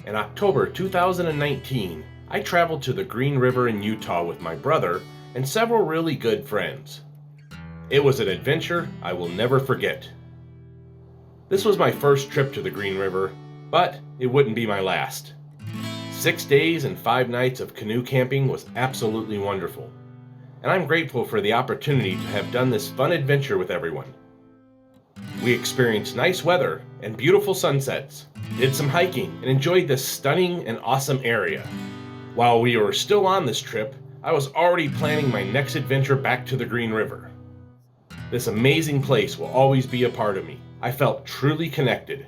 In October 2019, I traveled to the Green River in Utah with my brother and several really good friends. It was an adventure I will never forget. This was my first trip to the Green River, but it wouldn't be my last. 6 days and 5 nights of canoe camping was absolutely wonderful, and I'm grateful for the opportunity to have done this fun adventure with everyone. We experienced nice weather and beautiful sunsets, did some hiking, and enjoyed this stunning and awesome area. While we were still on this trip, I was already planning my next adventure back to the Green River. This amazing place will always be a part of me. I felt truly connected.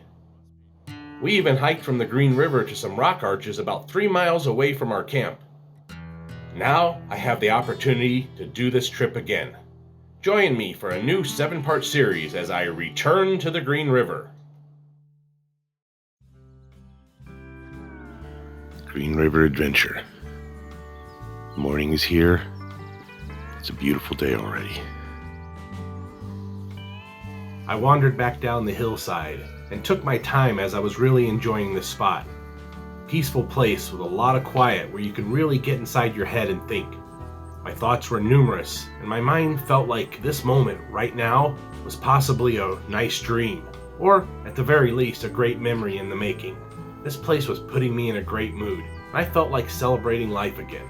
We even hiked from the Green River to some rock arches about 3 miles away from our camp. Now I have the opportunity to do this trip again. Join me for a new 7-part series as I return to the Green River. Green River Adventure. Morning is here. It's a beautiful day already. I wandered back down the hillside and took my time as I was really enjoying this spot. Peaceful place with a lot of quiet where you can really get inside your head and think. My thoughts were numerous, and my mind felt like this moment right now was possibly a nice dream, or at the very least a great memory in the making. This place was putting me in a great mood, and I felt like celebrating life again.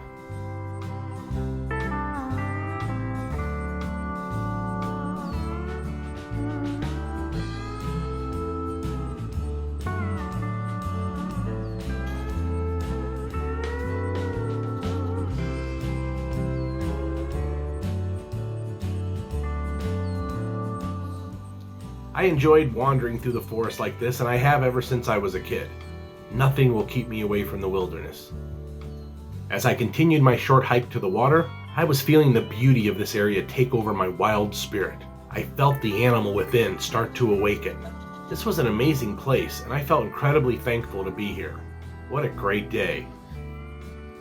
I enjoyed wandering through the forest like this, and I have ever since I was a kid. Nothing will keep me away from the wilderness. As I continued my short hike to the water, I was feeling the beauty of this area take over my wild spirit. I felt the animal within start to awaken. This was an amazing place, and I felt incredibly thankful to be here. What a great day.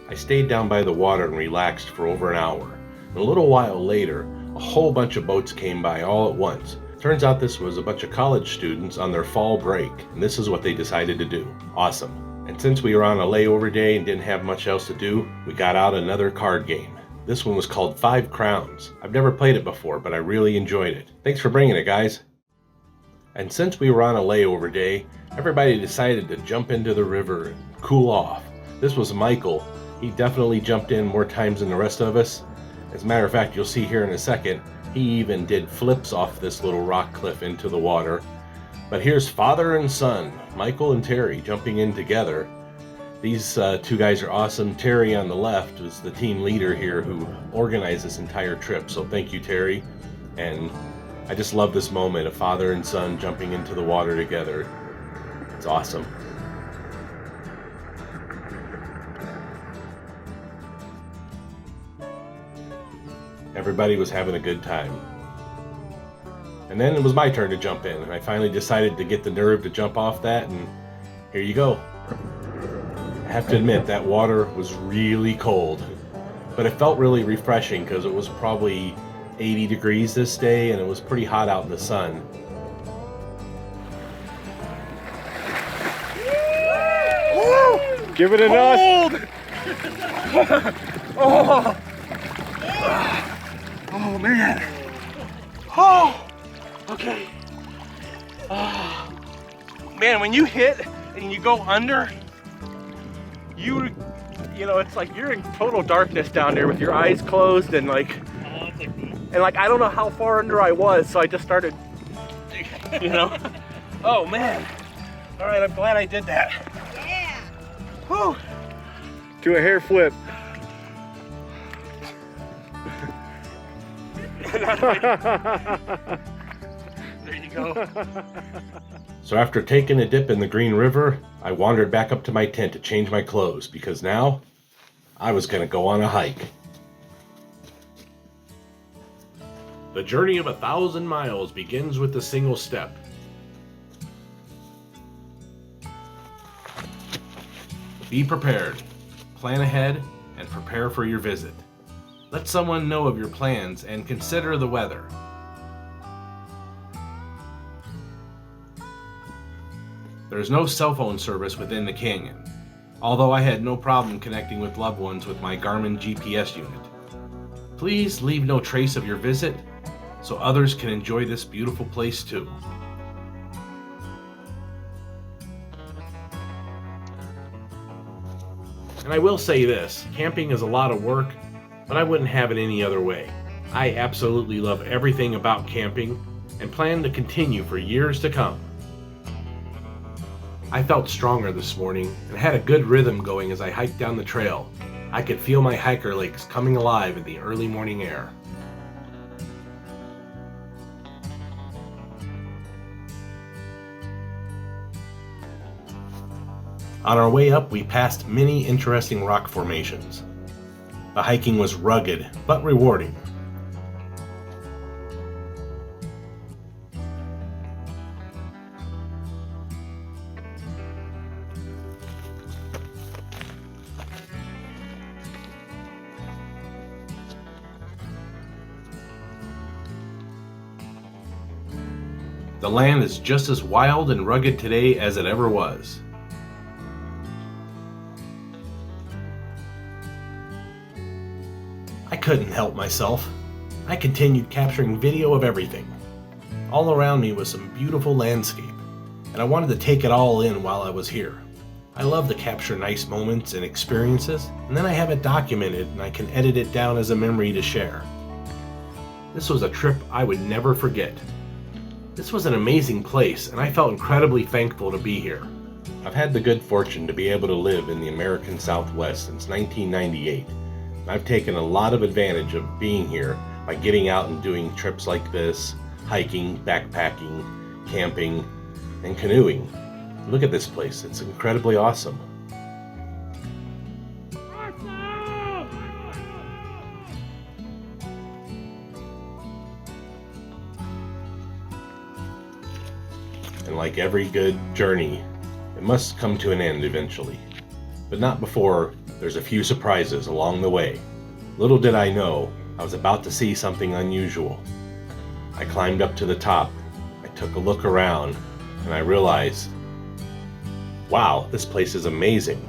I stayed down by the water and relaxed for over an hour. And a little while later, a whole bunch of boats came by all at once. Turns out this was a bunch of college students on their fall break, and this is what they decided to do. Awesome. And since we were on a layover day and didn't have much else to do, we got out another card game. This one was called 5 Crowns. I've never played it before, but I really enjoyed it. Thanks for bringing it, guys. And since we were on a layover day, everybody decided to jump into the river and cool off. This was Michael. He definitely jumped in more times than the rest of us. As a matter of fact, you'll see here in a second, he even did flips off this little rock cliff into the water. But here's father and son, Michael and Terry, jumping in together. These 2 guys are awesome. Terry on the left was the team leader here who organized this entire trip. So thank you, Terry. And I just love this moment of father and son jumping into the water together. It's awesome. Everybody was having a good time. And then it was my turn to jump in, and I finally decided to get the nerve to jump off that, and here you go. I have to admit, that water was really cold, but it felt really refreshing because it was probably 80 degrees this day, and it was pretty hot out in the sun. Woo! Give it a nod. Oh! Oh man! Oh! Okay. Oh. Man, when you hit and you go under, you know, it's like you're in total darkness down there with your eyes closed and like I don't know how far under I was, so I just started, you know. Oh man! All right, I'm glad I did that. Yeah. Whew. Do a hair flip. There you go. So after taking a dip in the Green River, I wandered back up to my tent to change my clothes because now I was going to go on a hike. The journey of 1,000 miles begins with a single step. Be prepared, plan ahead, and prepare for your visit. Let someone know of your plans and consider the weather. There's no cell phone service within the canyon, although I had no problem connecting with loved ones with my Garmin GPS unit. Please leave no trace of your visit so others can enjoy this beautiful place too. And I will say this, camping is a lot of work, but I wouldn't have it any other way. I absolutely love everything about camping and plan to continue for years to come. I felt stronger this morning and had a good rhythm going as I hiked down the trail. I could feel my hiker legs coming alive in the early morning air. On our way up, we passed many interesting rock formations. The hiking was rugged but rewarding. The land is just as wild and rugged today as it ever was. I couldn't help myself. I continued capturing video of everything. All around me was some beautiful landscape, and I wanted to take it all in while I was here. I love to capture nice moments and experiences, and then I have it documented and I can edit it down as a memory to share. This was a trip I would never forget. This was an amazing place, and I felt incredibly thankful to be here. I've had the good fortune to be able to live in the American Southwest since 1998. I've taken a lot of advantage of being here by getting out and doing trips like this, hiking, backpacking, camping, and canoeing. Look at this place, it's incredibly awesome. And like every good journey, it must come to an end eventually. But not before there's a few surprises along the way. Little did I know, I was about to see something unusual. I climbed up to the top, I took a look around, and I realized, wow, this place is amazing.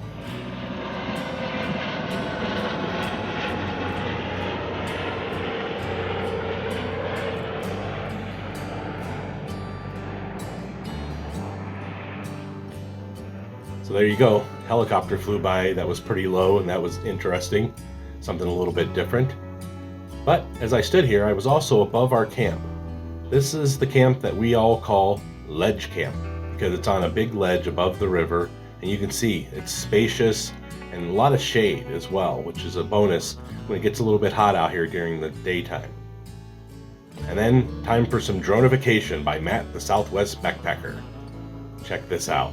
So there you go, helicopter flew by. That was pretty low and that was interesting, something a little bit different. But as I stood here, I was also above our camp. This is the camp that we all call Ledge Camp because it's on a big ledge above the river, and you can see it's spacious and a lot of shade as well, which is a bonus when it gets a little bit hot out here during the daytime. And then time for some dronification by Matt the Southwest Backpacker. Check this out.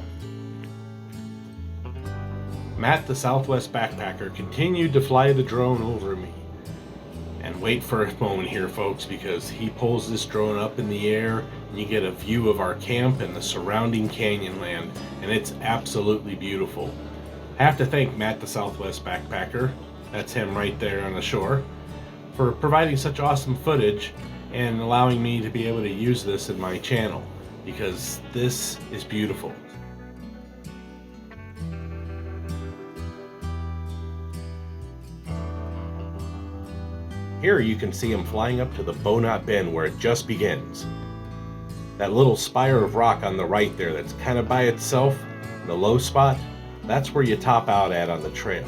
Matt the Southwest Backpacker continued to fly the drone over me. And wait for a moment here, folks, because he pulls this drone up in the air and you get a view of our camp and the surrounding canyon land, and it's absolutely beautiful. I have to thank Matt the Southwest Backpacker, that's him right there on the shore, for providing such awesome footage and allowing me to be able to use this in my channel, because this is beautiful. Here you can see him flying up to the Bow-Knot Bend where it just begins. That little spire of rock on the right there that's kind of by itself, the low spot, that's where you top out at on the trail.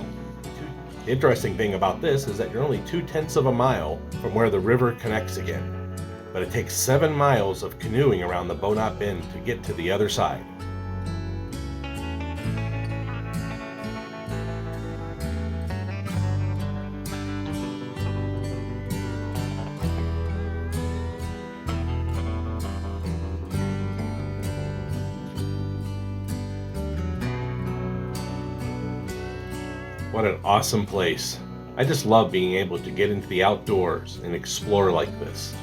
The interesting thing about this is that you're only 2/10 of a mile from where the river connects again, but it takes 7 miles of canoeing around the Bow-Knot Bend to get to the other side. What an awesome place. I just love being able to get into the outdoors and explore like this.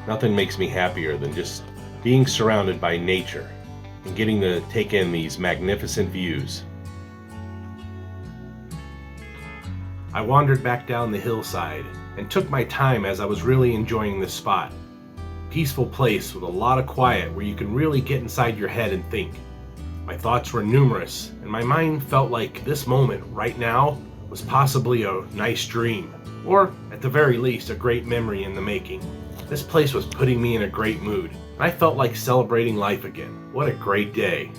Nothing makes me happier than just being surrounded by nature and getting to take in these magnificent views. I wandered back down the hillside and took my time as I was really enjoying this spot. Peaceful place with a lot of quiet where you can really get inside your head and think. My thoughts were numerous, and my mind felt like this moment, right now, was possibly a nice dream, or at the very least, a great memory in the making. This place was putting me in a great mood, and I felt like celebrating life again. What a great day.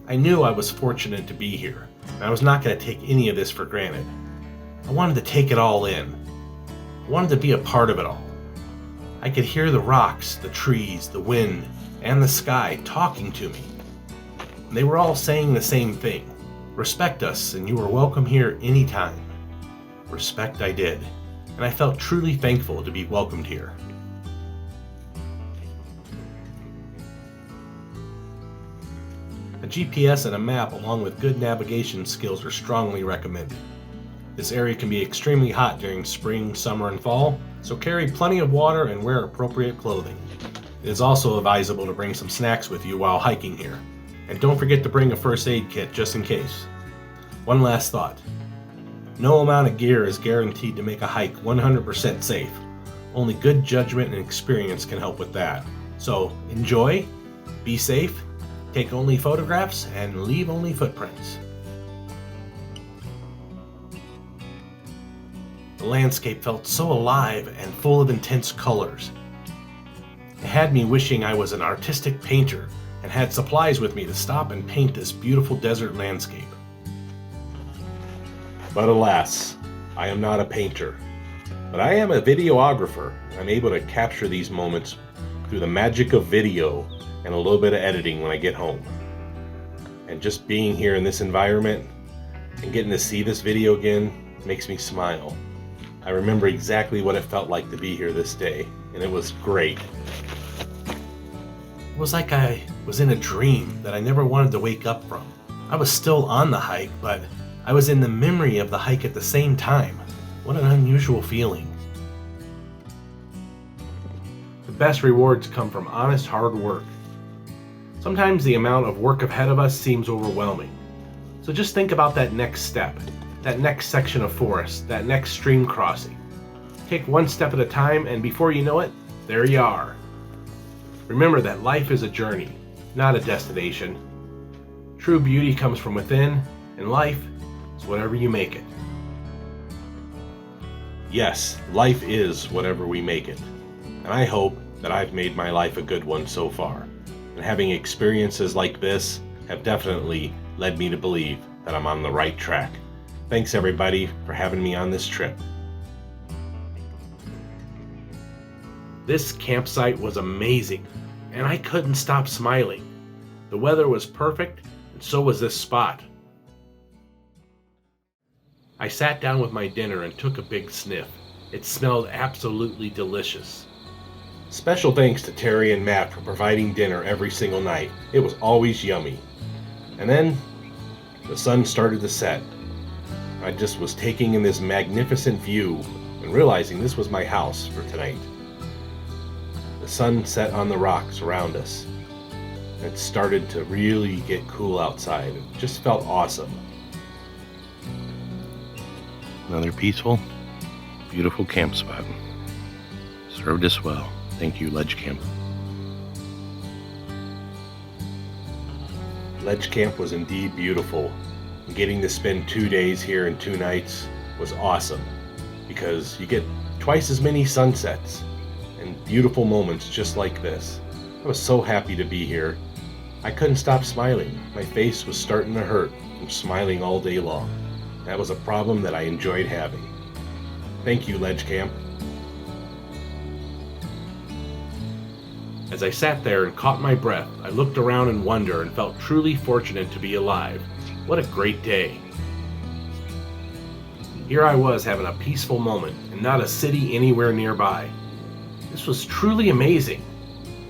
I knew I was fortunate to be here, and I was not going to take any of this for granted. I wanted to take it all in. I wanted to be a part of it all. I could hear the rocks, the trees, the wind, and the sky talking to me. They were all saying the same thing. Respect us, and you are welcome here anytime. Respect I did, and I felt truly thankful to be welcomed here. A GPS and a map along with good navigation skills are strongly recommended. This area can be extremely hot during spring, summer, and fall, so carry plenty of water and wear appropriate clothing. It is also advisable to bring some snacks with you while hiking here, and don't forget to bring a first aid kit just in case. One last thought. No amount of gear is guaranteed to make a hike 100% safe. Only good judgment and experience can help with that. So enjoy, be safe, take only photographs, and leave only footprints. The landscape felt so alive and full of intense colors. It had me wishing I was an artistic painter and had supplies with me to stop and paint this beautiful desert landscape. But alas, I am not a painter. But I am a videographer. I'm able to capture these moments through the magic of video and a little bit of editing when I get home. And just being here in this environment and getting to see this video again makes me smile. I remember exactly what it felt like to be here this day, and it was great. It was like I was in a dream that I never wanted to wake up from. I was still on the hike, but I was in the memory of the hike at the same time. What an unusual feeling. The best rewards come from honest hard work. Sometimes the amount of work ahead of us seems overwhelming. So just think about that next step, that next section of forest, that next stream crossing. Take one step at a time, and before you know it, there you are. Remember that life is a journey, not a destination. True beauty comes from within, and life is whatever you make it. Yes, life is whatever we make it. And I hope that I've made my life a good one so far. And having experiences like this have definitely led me to believe that I'm on the right track. Thanks everybody for having me on this trip. This campsite was amazing, and I couldn't stop smiling. The weather was perfect, and so was this spot. I sat down with my dinner and took a big sniff. It smelled absolutely delicious. Special thanks to Terry and Matt for providing dinner every single night. It was always yummy. And then the sun started to set. I just was taking in this magnificent view and realizing this was my house for tonight. The sun set on the rocks around us. It started to really get cool outside. It just felt awesome. Another peaceful, beautiful camp spot. Served us well. Thank you, Ledge Camp. Ledge Camp was indeed beautiful. Getting to spend 2 days here and 2 nights was awesome because you get twice as many sunsets and beautiful moments just like this. I was so happy to be here. I couldn't stop smiling. My face was starting to hurt from smiling all day long. That was a problem that I enjoyed having. Thank you, Ledge Camp. As I sat there and caught my breath, I looked around in wonder and felt truly fortunate to be alive. What a great day. Here I was having a peaceful moment and not a city anywhere nearby. This was truly amazing.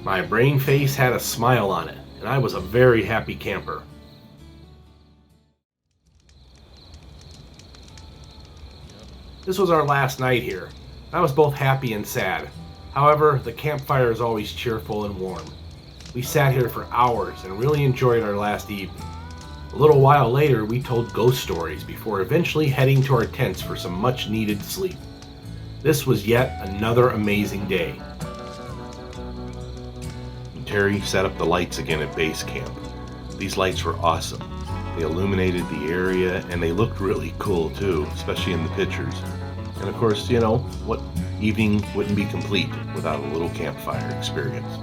My brain face had a smile on it, and I was a very happy camper. This was our last night here. I was both happy and sad. However, the campfire is always cheerful and warm. We sat here for hours and really enjoyed our last evening. A little while later, we told ghost stories before eventually heading to our tents for some much needed sleep. This was yet another amazing day. Terry set up the lights again at base camp. These lights were awesome. They illuminated the area and they looked really cool too, especially in the pictures. And of course, what evening wouldn't be complete without a little campfire experience.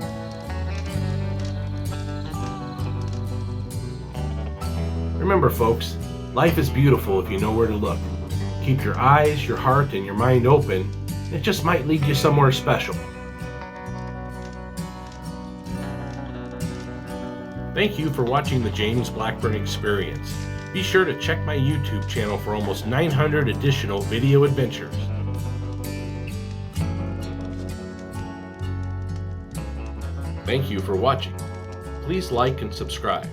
Remember folks, life is beautiful if you know where to look. Keep your eyes, your heart, and your mind open. It just might lead you somewhere special. Thank you for watching the James Blackburn Experience. Be sure to check my YouTube channel for almost 900 additional video adventures. Thank you for watching. Please like and subscribe.